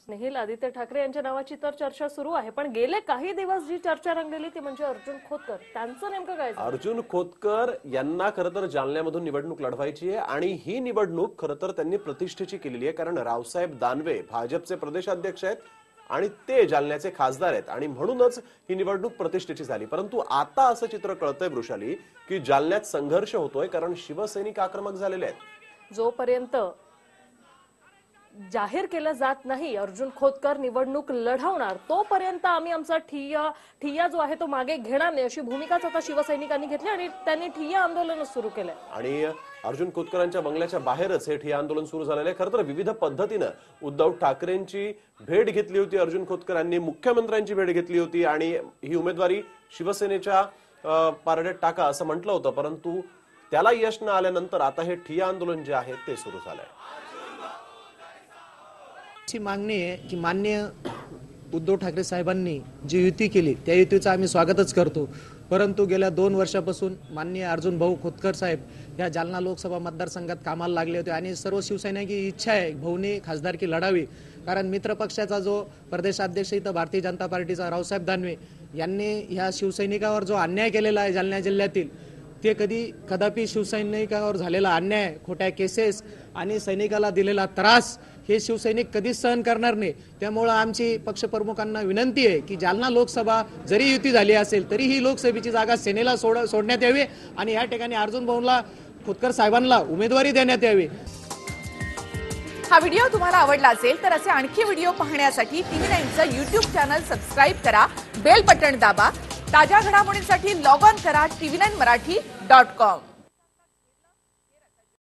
स्नेहिल, आदित्य ठाकरे यांच्या नावाची तर चर्चा सुरू आहे, पण गेले काही दिवस जी चर्चा रंगलेली ती म्हणजे अर्जुन खोतकर. त्यांचं नेमकं काय झालं? अर्जुन खोतकर यांना खरं तर जालन्यामधून निवडणूक लढवायची आहे आणि ही निवडणूक खरं तर त्यांनी प्रतिष्ठेची केलेली आहे, कारण रावसाहेब दानवे भाजपचे प्रदेशाध्यक्ष आहेत आणि ते जालन्याचे खासदार आहेत आणि म्हणूनच ही निवडणूक प्रतिष्ठेची झाली. परंतु आता असं चित्र कळतंय वृषाली की जालन्यात संघर्ष होतोय, कारण शिवसैनिक आक्रमक झालेले आहेत. जोपर्यंत जाहीर केलं जात नाही अर्जुन खोतकर निवडणूक लढवणार, तोपर्यंत आम्ही आमचा ठिय्या जो आहे तो मागे घेणार नाही, अशी भूमिकाच आता शिवसैनिकांनी घेतली आणि त्यांनी ठिय्या आंदोलन सुरू केलंय. आणि अर्जुन खोतकरांच्या बंगल्याच्या बाहेरच हे ठिय्या आंदोलन सुरू झालेलं आहे. खरं तर विविध पद्धतीनं उद्धव ठाकरेंची भेट घेतली होती अर्जुन खोतकरांनी, मुख्यमंत्र्यांची भेट घेतली होती आणि ही उमेदवारी शिवसेनेच्या पारड्यात टाका असं म्हटलं होतं, परंतु त्याला यश न आल्यानंतर आता हे ठिय्या आंदोलन जे आहे ते सुरू झालंय. ची मागणी आहे की माननीय उद्धव ठाकरे साहेबांनी जी युती केली त्या युतीचं आम्ही स्वागतच करतो, परंतु गेल्या 2 वर्षापासून माननीय अर्जुन भाऊ खोतकर साहेब या जालना लोकसभा मतदारसंघात कामाला लागले होते आणि सर्व शिवसैनिकांची इच्छा आहे भाऊने खासदारकी लढावी, कारण मित्रपक्षाचा जो प्रदेशाध्यक्ष इथं भारतीय जनता पार्टीचा रावसाहेब दानवे यांनी ह्या शिवसैनिकावर जो अन्याय केलेला आहे जालना जिल्ह्यातील, ते कदापि शिवसैनिकावर झालेला अन्याय, खोट्या केसेस आणि सैनिकाला दिलेला त्रास हे शिवसैनिक कधीच सहन करणार नाही. त्यामुळे आमची पक्षप्रमुखांना विनंती आहे की जालना लोकसभा जरी युती झाली असेल तरी ही लोकसभेची जागा सेनेला सोडण्यात यावी आणि या ठिकाणी अर्जुन भाऊला खोतकर साहेबांना उमेदवारी देण्यात यावी. हा व्हिडिओ तुम्हाला आवडला असेल तर असे आणखी व्हिडिओ पाहण्यासाठी TV9चं YouTube चॅनल सबस्क्राइब करा, बेल बटन दाबा. ताज्या घडामोडींसाठी लॉग ऑन करा tv9marathi.com.